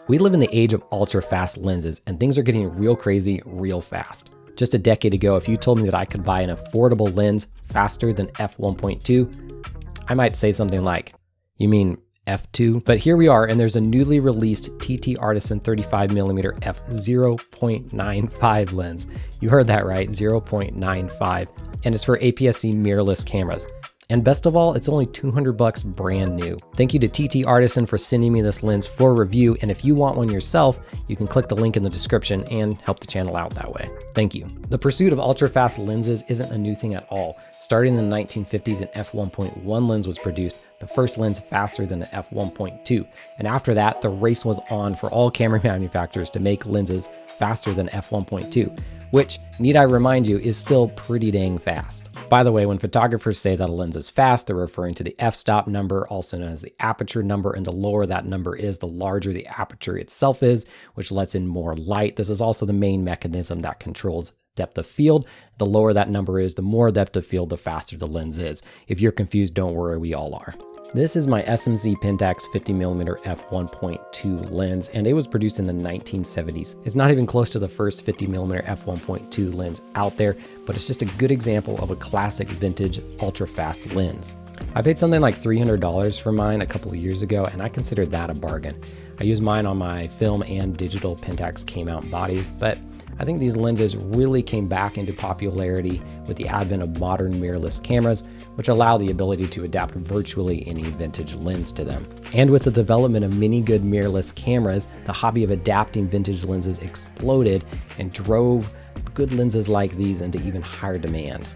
We live in the age of ultra fast lenses, and things are getting real crazy real fast. Just a decade ago, if you told me that I could buy an affordable lens faster than f1.2, I might say something like, you mean f2? But here we are, and there's a newly released TTArtisan 35mm F0.95 lens. You heard that right, 0.95, and it's for APS-C mirrorless cameras. And best of all, it's only $200 brand new. Thank you to TTArtisan for sending me this lens for review, and if you want one yourself, you can click the link in the description and help the channel out that way. Thank you. The pursuit of ultra-fast lenses isn't a new thing at all. Starting in the 1950s, an f1.1 lens was produced, the first lens faster than the f1.2. And after that, the race was on for all camera manufacturers to make lenses faster than f1.2, which, need I remind you, is still pretty dang fast. By the way, when photographers say that a lens is fast, they're referring to the f-stop number, also known as the aperture number, and the lower that number is, the larger the aperture itself is, which lets in more light. This is also the main mechanism that controls depth of field. The lower that number is, the more depth of field, the faster the lens is. If you're confused, don't worry, we all are. This is my SMC Pentax 50mm f1.2 lens, and it was produced in the 1970s. It's not even close to the first 50mm f1.2 lens out there, but it's just a good example of a classic vintage ultra-fast lens. I paid something like $300 for mine a couple of years ago, and I considered that a bargain. I used mine on my film and digital Pentax K-mount bodies, but I think these lenses really came back into popularity with the advent of modern mirrorless cameras, which allow the ability to adapt virtually any vintage lens to them. And with the development of many good mirrorless cameras, the hobby of adapting vintage lenses exploded and drove good lenses like these into even higher demand.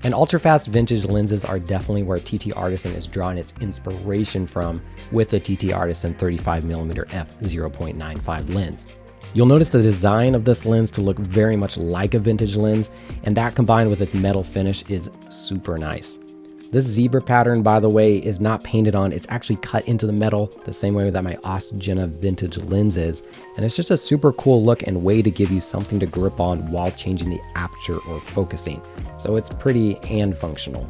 And ultra-fast vintage lenses are definitely where TTArtisan is drawing its inspiration from with the TTArtisan 35mm f0.95 lens. You'll notice the design of this lens to look very much like a vintage lens, and that combined with its metal finish is super nice. This zebra pattern, by the way, is not painted on, it's actually cut into the metal the same way that my Ostgena vintage lens is, and it's just a super cool look and way to give you something to grip on while changing the aperture or focusing. So it's pretty and functional.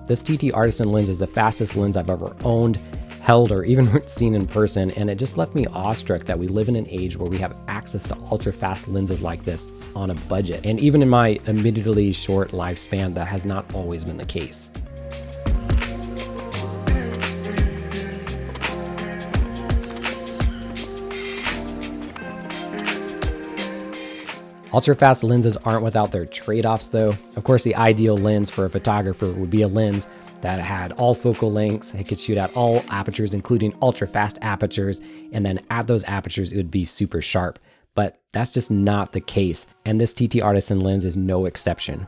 This TTArtisan lens is the fastest lens I've ever owned, held, or even seen in person, and it just left me awestruck that we live in an age where we have access to ultra-fast lenses like this on a budget. And even in my admittedly short lifespan, that has not always been the case. Ultra-fast lenses aren't without their trade-offs though. Of course, the ideal lens for a photographer would be a lens that had all focal lengths, it could shoot at all apertures, including ultra-fast apertures, and then at those apertures, it would be super sharp. But that's just not the case, and this TTArtisan lens is no exception.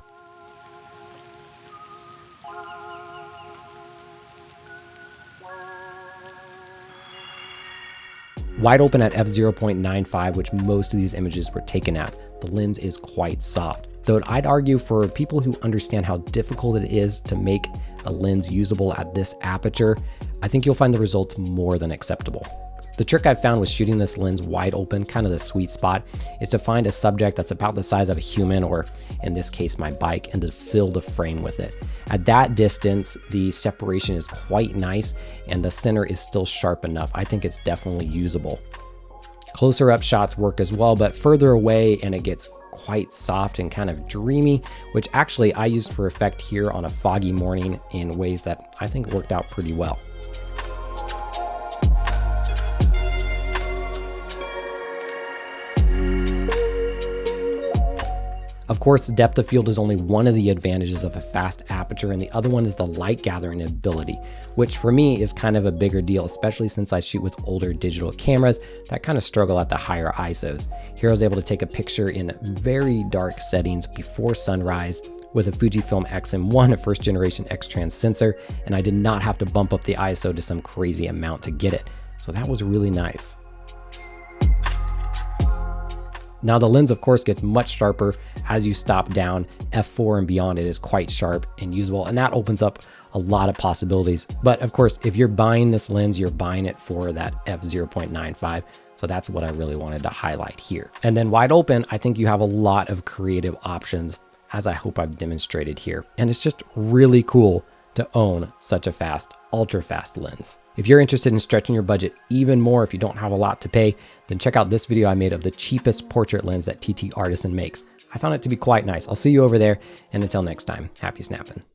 Wide open at f0.95, which most of these images were taken at, the lens is quite soft. Though I'd argue for people who understand how difficult it is to make a lens usable at this aperture, I think you'll find the results more than acceptable. The trick I've found with shooting this lens wide open, kind of the sweet spot, is to find a subject that's about the size of a human, or in this case, my bike, and to fill the frame with it. At that distance, the separation is quite nice and the center is still sharp enough. I think it's definitely usable. Closer up shots work as well, but further away and it gets quite soft and kind of dreamy, which actually I used for effect here on a foggy morning in ways that I think worked out pretty well. Of course, depth of field is only one of the advantages of a fast aperture, and the other one is the light gathering ability, which for me is kind of a bigger deal, especially since I shoot with older digital cameras that kind of struggle at the higher ISOs. Here I was able to take a picture in very dark settings before sunrise with a Fujifilm X-M1, a first generation X-Trans sensor, and I did not have to bump up the ISO to some crazy amount to get it. So that was really nice. Now the lens of course gets much sharper as you stop down. F4 and beyond, it is quite sharp and usable, and that opens up a lot of possibilities. But of course, if you're buying this lens, you're buying it for that f0.95. So that's what I really wanted to highlight here. And then wide open, I think you have a lot of creative options, as I hope I've demonstrated here. And it's just really cool to own such a fast, ultra fast lens. If you're interested in stretching your budget even more if you don't have a lot to pay, then check out this video I made of the cheapest portrait lens that TTArtisan makes. I found it to be quite nice. I'll see you over there, and until next time, happy snapping.